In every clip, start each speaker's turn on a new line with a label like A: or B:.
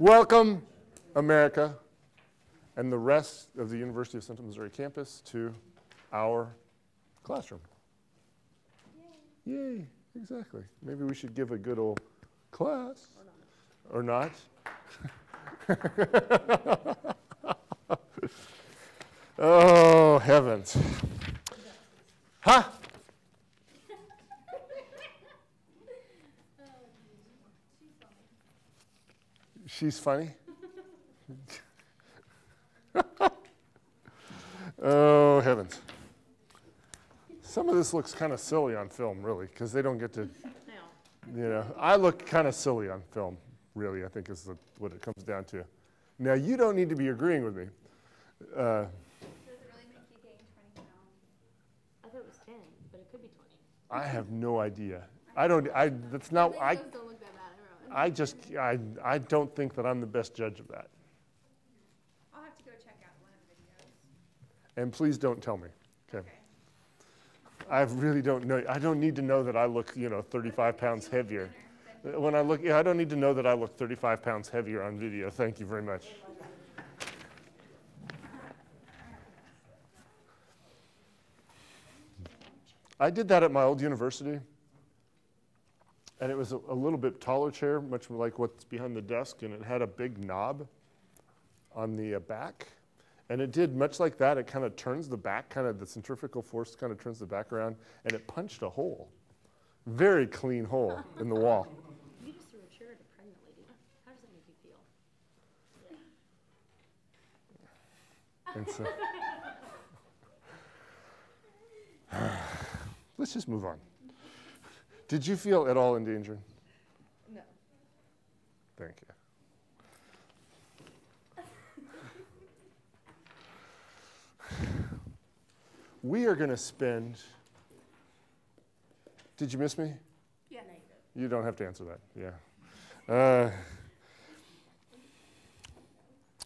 A: Welcome, America, and the rest of the University of Central Missouri campus to our classroom. Yay. Yay, exactly. Maybe we should give a good old class. Or not. Oh, heavens. Huh? She's funny? Oh, heavens. Some of this looks kind of silly on film, really, because they don't get to, you know. I look kind of silly on film, really, I think is what it comes down to. Now, you don't need to be agreeing with me.
B: Does it really make you gain 20 pounds?
C: I thought it was 10, but it could be 20.
A: I have no idea. That's not,
B: Videos don't look that bad,
A: I don't think that I'm the best judge of that.
B: I'll have to go check out one of the videos.
A: And please don't tell me, okay? I really don't know. I don't need to know that I look, 35 pounds heavier. When I look, I don't need to know that I look 35 pounds heavier on video. Thank you very much. I did that at my old university, and it was a little bit taller chair, much like what's behind the desk, and it had a big knob on the back. And it did much like that. It kind of turns the back, the centrifugal force kind of turns the back around, and it punched a hole. Very clean hole in the wall.
C: You just threw a chair at a pregnant lady. How does that make you feel?
A: And so, let's just move on. Did you feel at all endangered?
B: No.
A: Thank you. We are going to spend, did you miss me?
B: Yeah.
A: You don't have to answer that, yeah.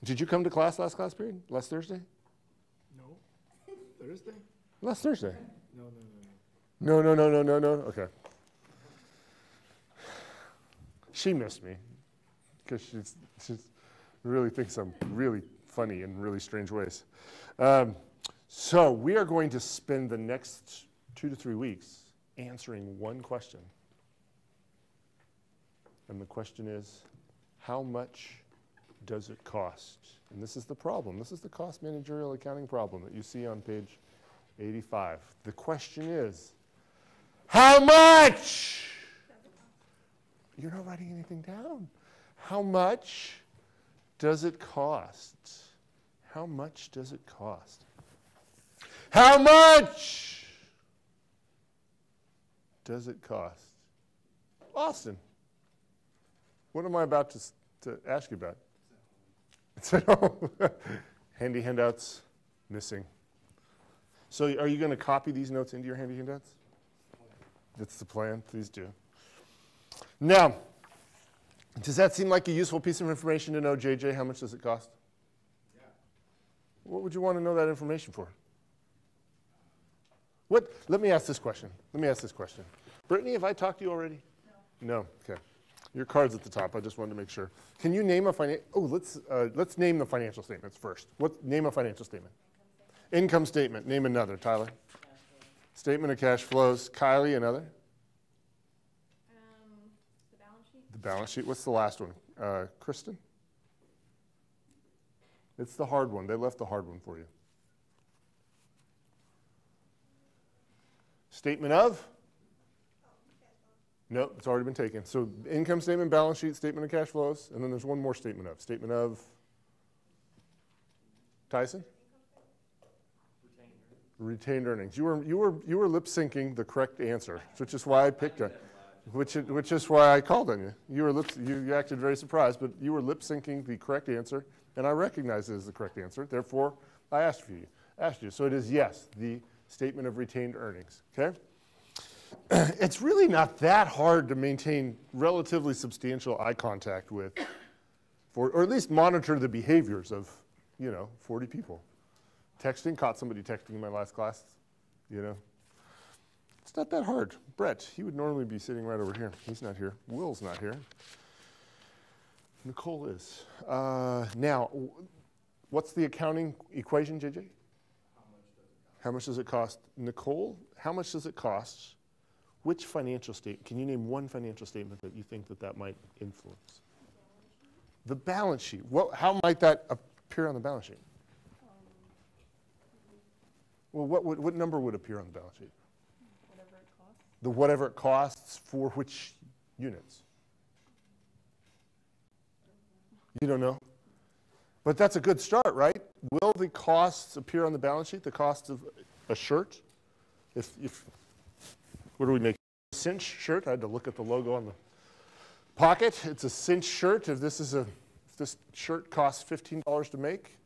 A: Did you come to class last period? Last Thursday?
D: No. Thursday?
A: Last Thursday?
D: No.
A: No. Okay. She missed me because she really thinks I'm really funny in really strange ways. So we are going to spend the next 2 to 3 weeks answering one question. And the question is, how much does it cost? And this is the problem. This is the cost managerial accounting problem that you see on page 85. The question is, how much? You're not writing anything down. How much does it cost? How much does it cost? How much does it cost? Austin, what am I about to ask you about? Handy handouts, missing. So are you going to copy these notes into your handy handouts? That's the plan. Please do. Now, does that seem like a useful piece of information to know, JJ? How much does it cost?
D: Yeah.
A: What would you want to know that information for? Let me ask this question. Brittany, have I talked to you already? No. No? Okay. Your card's at the top. I just wanted to make sure. Can you name a let's name the financial statements first. Name a financial statement. Income statement. Name another. Tyler. Statement of cash flows. Kylie, another.
B: The balance sheet.
A: The balance sheet. What's the last one? Kristen? It's the hard one. They left the hard one for you. Statement of? No, it's already been taken. So income statement, balance sheet, statement of cash flows, and then there's one more statement of. Statement of Tyson? Retained earnings. You were lip syncing the correct answer, which is why I picked it. Which is why I called on you. You acted very surprised, but you were lip syncing the correct answer, and I recognized it as the correct answer. Therefore, I asked you. So it is yes, the statement of retained earnings. Okay. It's really not that hard to maintain relatively substantial eye contact with, or at least monitor the behaviors of, 40 people. Caught somebody texting in my last class, It's not that hard. Brett, he would normally be sitting right over here. He's not here. Will's not here. Nicole is. Now, what's the accounting equation, JJ? How much does it cost? Nicole, how much does it cost? Which financial statement? Can you name one financial statement that you think that might influence? The balance sheet. How might that appear on the balance sheet? Well, what number would appear on the balance sheet?
B: Whatever it costs.
A: The whatever it costs for which units? You don't know? But that's a good start, right? Will the costs appear on the balance sheet? The cost of a shirt? What do we make? A cinch shirt? I had to look at the logo on the pocket. It's a cinch shirt. If this shirt costs $15 to make,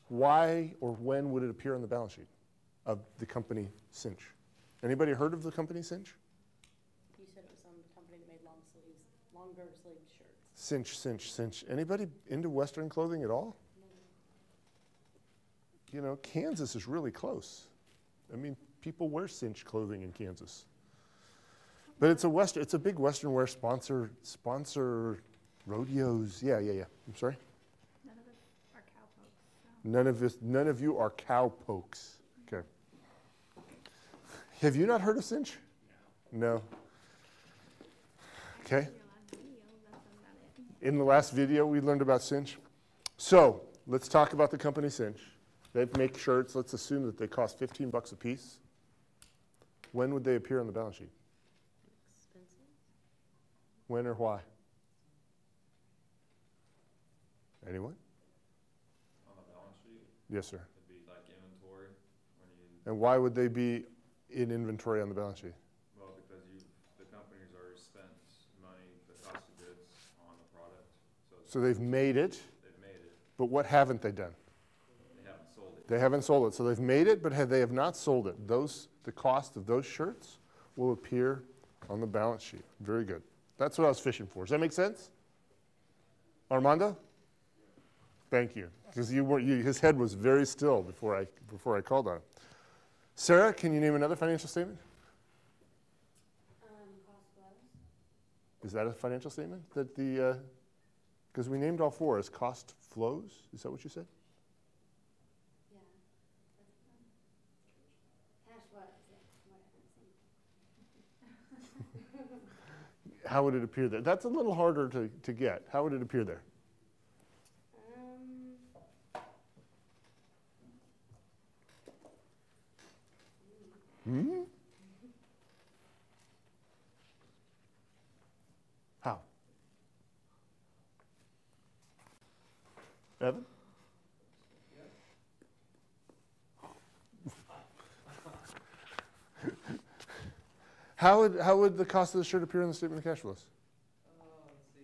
A: why or when would it appear on the balance sheet of the company Cinch? Anybody heard of the company Cinch?
C: You said it was some company that made longer sleeve shirts.
A: Cinch, Cinch, Cinch. Anybody into Western clothing at all? You know, Kansas is really close. I mean, people wear Cinch clothing in Kansas. But it's a big Western wear sponsor rodeos. Yeah. I'm sorry?
B: None of us are cowpokes. So.
A: None of you are cowpokes. Okay. Have you not heard of Cinch? No. Okay. In the last video, we learned about Cinch. So let's talk about the company Cinch. They make shirts. Let's assume that they cost $15 a piece. When would they appear on the balance sheet?
C: Expensive.
A: When or why? Anyone?
E: On the balance sheet?
A: Yes, sir.
E: It'd be like inventory when you,
A: And why would they be in inventory on the balance sheet?
E: well, because the company's already spent money, the cost of goods on the product.
A: So they've made it,
E: They've made it.
A: but what haven't they done?
E: They haven't sold it.
A: They haven't sold it. So they've made it, but they have not sold it. The cost of those shirts will appear on the balance sheet. Very good. That's what I was fishing for. Does that make sense? Armando? Thank you. Because his head was very still before I called on him. Sarah, can you name another financial statement?
C: Cost flows.
A: Is that a financial statement? Because we named all four as cost flows. Is that what you said?
C: Yeah. Cash flows, yeah.
A: How would it appear there? That's a little harder to get. How would it appear there? How? Evan? How would the cost of the shirt appear in the statement of cash flows?
F: Let's see.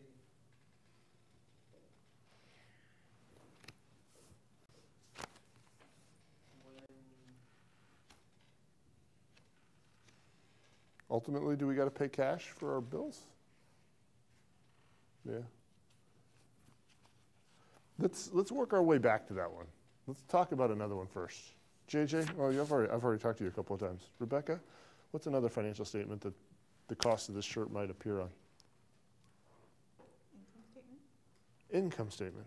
A: Ultimately, do we got to pay cash for our bills? Yeah. Let's work our way back to that one. Let's talk about another one first. JJ, well, I've already talked to you a couple of times. Rebecca, what's another financial statement that the cost of this shirt might appear on?
B: Income statement?
A: Income statement.